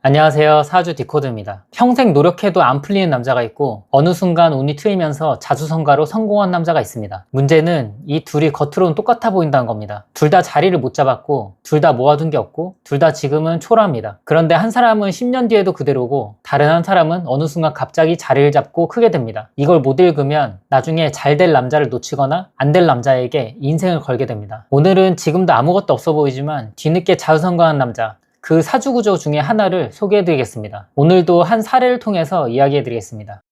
안녕하세요. 사주 디코드입니다. 평생 노력해도 안 풀리는 남자가 있고 어느 순간 운이 트이면서 자수성가로 성공한 남자가 있습니다. 문제는 이 둘이 겉으로는 똑같아 보인다는 겁니다. 둘 다 자리를 못 잡았고 둘 다 모아둔 게 없고 둘 다 지금은 초라합니다. 그런데 한 사람은 10년 뒤에도 그대로고 다른 한 사람은 어느 순간 갑자기 자리를 잡고 크게 됩니다. 이걸 못 읽으면 나중에 잘 될 남자를 놓치거나 안 될 남자에게 인생을 걸게 됩니다. 오늘은 지금도 아무것도 없어 보이지만 뒤늦게 자수성가한 남자, 그 사주구조 중에 하나를 소개해드리겠습니다. 오늘도 한 사례를 통해서 이야기해드리겠습니다.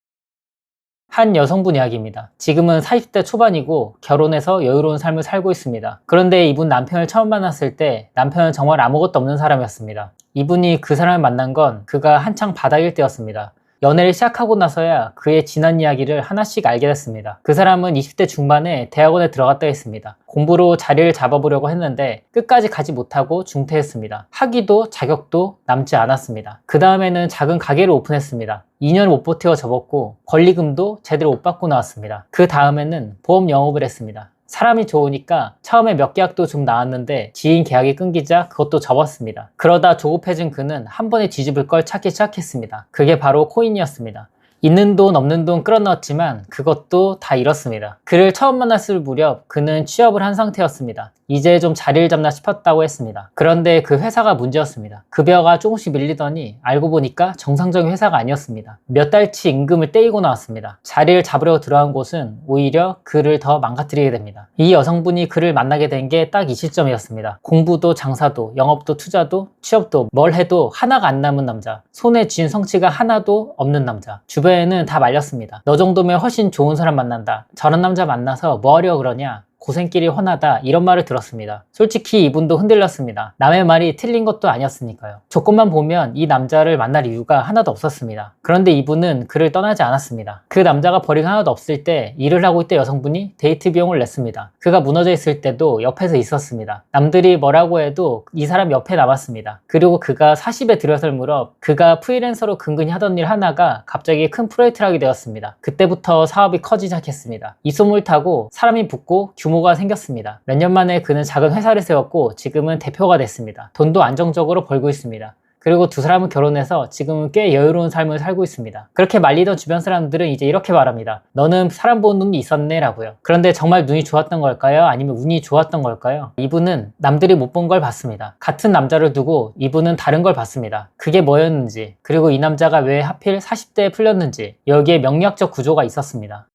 한 여성분 이야기입니다. 지금은 40대 초반이고 결혼해서 여유로운 삶을 살고 있습니다. 그런데 이분 남편을 처음 만났을 때 남편은 정말 아무것도 없는 사람이었습니다. 이분이 그 사람을 만난 건 그가 한창 바닥일 때였습니다. 연애를 시작하고 나서야 그의 지난 이야기를 하나씩 알게 됐습니다. 그 사람은 20대 중반에 대학원에 들어갔다 했습니다. 공부로 자리를 잡아보려고 했는데 끝까지 가지 못하고 중퇴했습니다. 학위도 자격도 남지 않았습니다. 그 다음에는 작은 가게를 오픈했습니다. 2년 못 버티고 접었고 권리금도 제대로 못 받고 나왔습니다. 그 다음에는 보험 영업을 했습니다. 사람이 좋으니까 처음에 몇 계약도 좀 나왔는데 지인 계약이 끊기자 그것도 접었습니다. 그러다 조급해진 그는 한 번에 뒤집을 걸 찾기 시작했습니다. 그게 바로 코인이었습니다. 있는 돈 없는 돈 끌어넣었지만 그것도 다 잃었습니다. 그를 처음 만났을 무렵 그는 취업을 한 상태였습니다. 이제 좀 자리를 잡나 싶었다고 했습니다. 그런데 그 회사가 문제였습니다. 급여가 조금씩 밀리더니 알고 보니까 정상적인 회사가 아니었습니다. 몇 달치 임금을 떼이고 나왔습니다. 자리를 잡으려고 들어간 곳은 오히려 그를 더 망가뜨리게 됩니다. 이 여성분이 그를 만나게 된 게 딱 이 시점이었습니다. 공부도 장사도 영업도 투자도 취업도 뭘 해도 하나가 안 남은 남자, 손에 쥔 성취가 하나도 없는 남자. 주변에는 다 말렸습니다. 너 정도면 훨씬 좋은 사람 만난다. 저런 남자 만나서 뭐 하려고 그러냐. 고생길이 훤하다, 이런 말을 들었습니다. 솔직히 이분도 흔들렸습니다. 남의 말이 틀린 것도 아니었으니까요. 조건만 보면 이 남자를 만날 이유가 하나도 없었습니다. 그런데 이분은 그를 떠나지 않았습니다. 그 남자가 벌이가 하나도 없을 때 일을 하고 있던 여성분이 데이트 비용을 냈습니다. 그가 무너져 있을 때도 옆에서 있었습니다. 남들이 뭐라고 해도 이 사람 옆에 남았습니다. 그리고 그가 40에 들어설 무렵 그가 프리랜서로 근근히 하던 일 하나가 갑자기 큰 프로젝트를 하게 되었습니다. 그때부터 사업이 커지기 시작했습니다. 이 소문을 타고 사람이 붙고 규모가 생겼습니다. 몇 년 만에 그는 작은 회사를 세웠고 지금은 대표가 됐습니다. 돈도 안정적으로 벌고 있습니다. 그리고 두 사람은 결혼해서 지금은 꽤 여유로운 삶을 살고 있습니다. 그렇게 말리던 주변 사람들은 이제 이렇게 말합니다. 너는 사람 보는 눈이 있었네 라고요. 그런데 정말 눈이 좋았던 걸까요? 아니면 운이 좋았던 걸까요? 이분은 남들이 못 본 걸 봤습니다. 같은 남자를 두고 이분은 다른 걸 봤습니다. 그게 뭐였는지, 그리고 이 남자가 왜 하필 40대에 풀렸는지, 여기에 명리학적 구조가 있었습니다.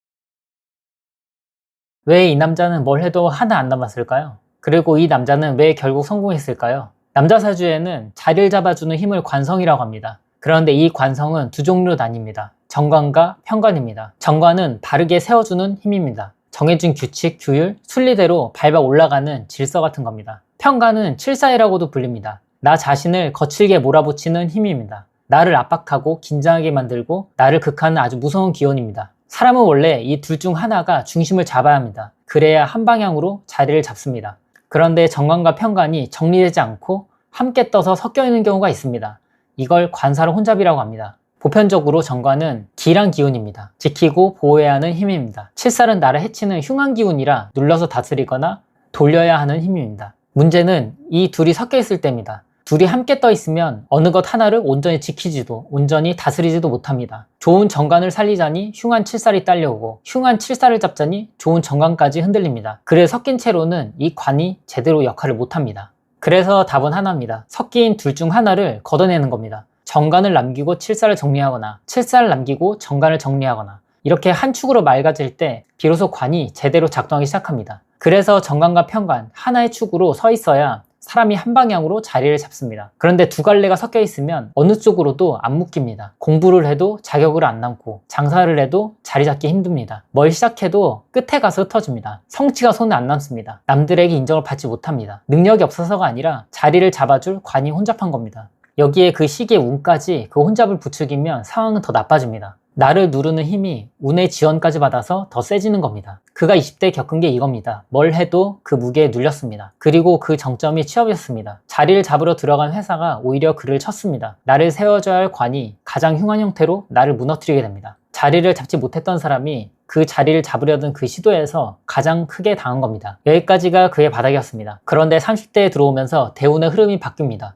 왜 이 남자는 뭘 해도 하나 안 남았을까요? 그리고 이 남자는 왜 결국 성공했을까요? 남자 사주에는 자리를 잡아주는 힘을 관성이라고 합니다. 그런데 이 관성은 두 종류로 나뉩니다. 정관과 편관입니다. 정관은 바르게 세워주는 힘입니다. 정해진 규칙, 규율, 순리대로 밟아 올라가는 질서 같은 겁니다. 편관은 칠사이라고도 불립니다. 나 자신을 거칠게 몰아붙이는 힘입니다. 나를 압박하고 긴장하게 만들고 나를 극하는 아주 무서운 기운입니다. 사람은 원래 이 둘 중 하나가 중심을 잡아야 합니다. 그래야 한 방향으로 자리를 잡습니다. 그런데 정관과 편관이 정리되지 않고 함께 떠서 섞여 있는 경우가 있습니다. 이걸 관사로 혼잡이라고 합니다. 보편적으로 정관은 기란 기운입니다. 지키고 보호해야 하는 힘입니다. 칠살은 나를 해치는 흉한 기운이라 눌러서 다스리거나 돌려야 하는 힘입니다. 문제는 이 둘이 섞여 있을 때입니다. 둘이 함께 떠 있으면 어느 것 하나를 온전히 지키지도 온전히 다스리지도 못합니다. 좋은 정관을 살리자니 흉한 칠살이 딸려오고 흉한 칠살을 잡자니 좋은 정관까지 흔들립니다. 그래서 섞인 채로는 이 관이 제대로 역할을 못합니다. 그래서 답은 하나입니다. 섞인 둘 중 하나를 걷어내는 겁니다. 정관을 남기고 칠살을 정리하거나 칠살을 남기고 정관을 정리하거나 이렇게 한 축으로 맑아질 때 비로소 관이 제대로 작동하기 시작합니다. 그래서 정관과 편관 하나의 축으로 서 있어야 사람이 한 방향으로 자리를 잡습니다. 그런데 두 갈래가 섞여 있으면 어느 쪽으로도 안 묶입니다. 공부를 해도 자격을 안 남고 장사를 해도 자리 잡기 힘듭니다. 뭘 시작해도 끝에 가서 흩어집니다. 성취가 손에 안 남습니다. 남들에게 인정을 받지 못합니다. 능력이 없어서가 아니라 자리를 잡아줄 관이 혼잡한 겁니다. 여기에 그 시기의 운까지 그 혼잡을 부추기면 상황은 더 나빠집니다. 나를 누르는 힘이 운의 지원까지 받아서 더 세지는 겁니다. 그가 20대에 겪은 게 이겁니다. 뭘 해도 그 무게에 눌렸습니다. 그리고 그 정점이 취업이었습니다. 자리를 잡으러 들어간 회사가 오히려 그를 쳤습니다. 나를 세워줘야 할 관이 가장 흉한 형태로 나를 무너뜨리게 됩니다. 자리를 잡지 못했던 사람이 그 자리를 잡으려던 그 시도에서 가장 크게 당한 겁니다. 여기까지가 그의 바닥이었습니다. 그런데 30대에 들어오면서 대운의 흐름이 바뀝니다.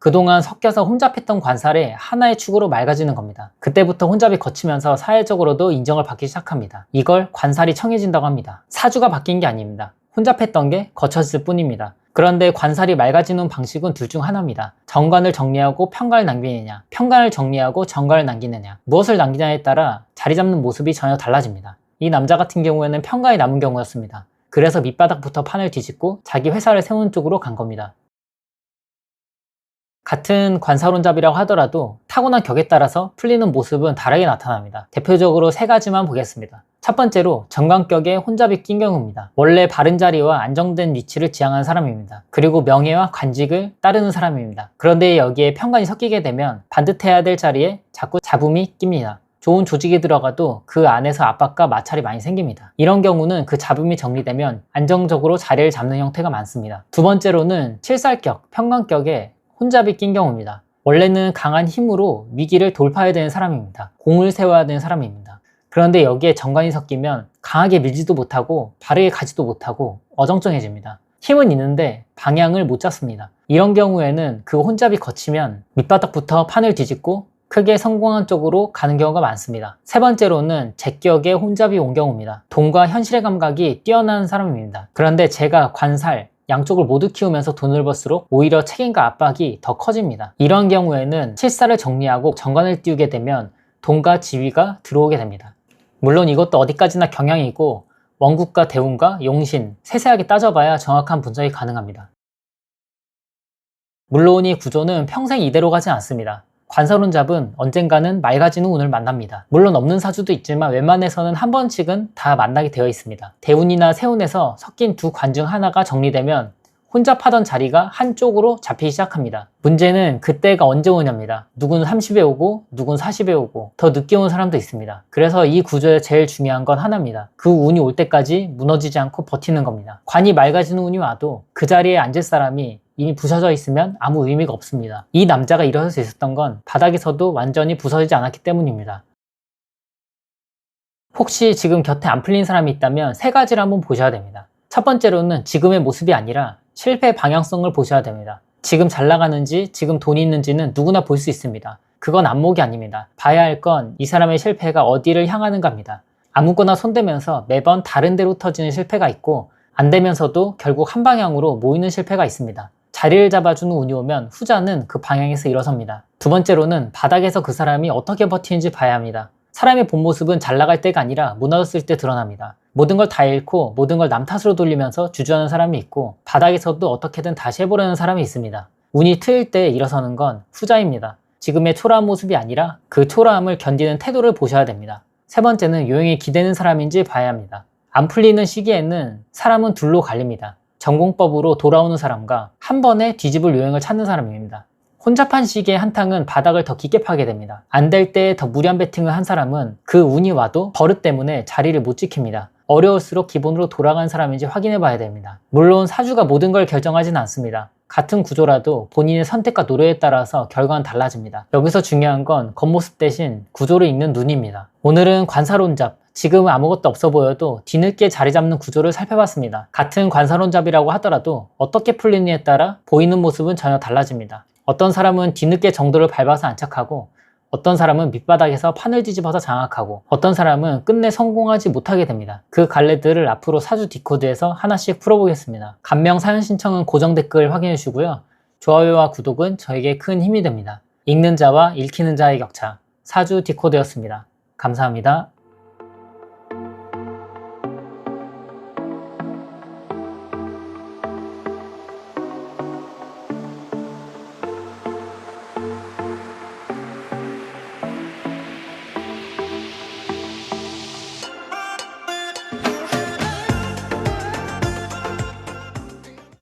그동안 섞여서 혼잡했던 관살이 하나의 축으로 맑아지는 겁니다. 그때부터 혼잡이 거치면서 사회적으로도 인정을 받기 시작합니다. 이걸 관살이 청해진다고 합니다. 사주가 바뀐 게 아닙니다. 혼잡했던 게 거쳐질 뿐입니다. 그런데 관살이 맑아지는 방식은 둘 중 하나입니다. 정관을 정리하고 편관을 남기느냐, 편관을 정리하고 정관을 남기느냐, 무엇을 남기냐에 따라 자리 잡는 모습이 전혀 달라집니다. 이 남자 같은 경우에는 편관이 남은 경우였습니다. 그래서 밑바닥부터 판을 뒤집고 자기 회사를 세우는 쪽으로 간 겁니다. 같은 관살혼잡이라고 하더라도 타고난 격에 따라서 풀리는 모습은 다르게 나타납니다. 대표적으로 세 가지만 보겠습니다. 첫 번째로 정관격에 혼잡이 낀 경우입니다. 원래 바른 자리와 안정된 위치를 지향하는 사람입니다. 그리고 명예와 관직을 따르는 사람입니다. 그런데 여기에 편관이 섞이게 되면 반듯해야 될 자리에 자꾸 잡음이 낍니다. 좋은 조직에 들어가도 그 안에서 압박과 마찰이 많이 생깁니다. 이런 경우는 그 잡음이 정리되면 안정적으로 자리를 잡는 형태가 많습니다. 두 번째로는 칠살격, 편관격에 혼잡이 낀 경우입니다. 원래는 강한 힘으로 위기를 돌파해야 되는 사람입니다. 공을 세워야 되는 사람입니다. 그런데 여기에 정관이 섞이면 강하게 밀지도 못하고 바르게 가지도 못하고 어정쩡해집니다. 힘은 있는데 방향을 못 잡습니다. 이런 경우에는 그 혼잡이 거치면 밑바닥부터 판을 뒤집고 크게 성공한 쪽으로 가는 경우가 많습니다. 세 번째로는 제격의 혼잡이 온 경우입니다. 돈과 현실의 감각이 뛰어난 사람입니다. 그런데 제가 관살, 양쪽을 모두 키우면서 돈을 벌수록 오히려 책임과 압박이 더 커집니다. 이런 경우에는 칠사를 정리하고 정관을 띄우게 되면 돈과 지위가 들어오게 됩니다. 물론 이것도 어디까지나 경향이고 원국과 대운과 용신, 세세하게 따져봐야 정확한 분석이 가능합니다. 물론 이 구조는 평생 이대로 가지 않습니다. 관살혼잡은 언젠가는 맑아지는 운을 만납니다. 물론 없는 사주도 있지만 웬만해서는 한 번씩은 다 만나게 되어 있습니다. 대운이나 세운에서 섞인 두 관 중 하나가 정리되면 혼잡하던 자리가 한쪽으로 잡히기 시작합니다. 문제는 그때가 언제 오냐입니다. 누군 30에 오고 누군 40에 오고 더 늦게 온 사람도 있습니다. 그래서 이 구조에 제일 중요한 건 하나입니다. 그 운이 올 때까지 무너지지 않고 버티는 겁니다. 관이 맑아지는 운이 와도 그 자리에 앉을 사람이 이미 부서져 있으면 아무 의미가 없습니다. 이 남자가 일어설 수 있었던 건 바닥에서도 완전히 부서지지 않았기 때문입니다. 혹시 지금 곁에 안 풀린 사람이 있다면 세 가지를 한번 보셔야 됩니다. 첫 번째로는 지금의 모습이 아니라 실패의 방향성을 보셔야 됩니다. 지금 잘 나가는지 지금 돈이 있는지는 누구나 볼 수 있습니다. 그건 안목이 아닙니다. 봐야 할 건 이 사람의 실패가 어디를 향하는가입니다. 아무거나 손대면서 매번 다른 데로 터지는 실패가 있고 안 되면서도 결국 한 방향으로 모이는 실패가 있습니다. 자리를 잡아주는 운이 오면 후자는 그 방향에서 일어섭니다. 두 번째로는 바닥에서 그 사람이 어떻게 버티는지 봐야 합니다. 사람의 본 모습은 잘 나갈 때가 아니라 무너졌을 때 드러납니다. 모든 걸 다 잃고 모든 걸 남 탓으로 돌리면서 주저하는 사람이 있고 바닥에서도 어떻게든 다시 해보려는 사람이 있습니다. 운이 트일 때 일어서는 건 후자입니다. 지금의 초라한 모습이 아니라 그 초라함을 견디는 태도를 보셔야 됩니다. 세 번째는 요행에 기대는 사람인지 봐야 합니다. 안 풀리는 시기에는 사람은 둘로 갈립니다. 전공법으로 돌아오는 사람과 한 번에 뒤집을 요행을 찾는 사람입니다. 혼잡한 시기에 한탕은 바닥을 더 깊게 파게 됩니다. 안 될 때 더 무리한 배팅을 한 사람은 그 운이 와도 버릇 때문에 자리를 못 지킵니다. 어려울수록 기본으로 돌아간 사람인지 확인해 봐야 됩니다. 물론 사주가 모든 걸 결정하진 않습니다. 같은 구조라도 본인의 선택과 노력에 따라서 결과는 달라집니다. 여기서 중요한 건 겉모습 대신 구조를 읽는 눈입니다. 오늘은 관살혼잡, 지금은 아무것도 없어 보여도 뒤늦게 자리 잡는 구조를 살펴봤습니다. 같은 관살혼잡이라고 하더라도 어떻게 풀리느냐에 따라 보이는 모습은 전혀 달라집니다. 어떤 사람은 뒤늦게 정도를 밟아서 안착하고 어떤 사람은 밑바닥에서 판을 뒤집어서 장악하고 어떤 사람은 끝내 성공하지 못하게 됩니다. 그 갈래들을 앞으로 사주 디코드에서 하나씩 풀어보겠습니다. 감명 사연 신청은 고정 댓글 확인해 주시고요. 좋아요와 구독은 저에게 큰 힘이 됩니다. 읽는 자와 읽히는 자의 격차, 사주 디코드였습니다. 감사합니다.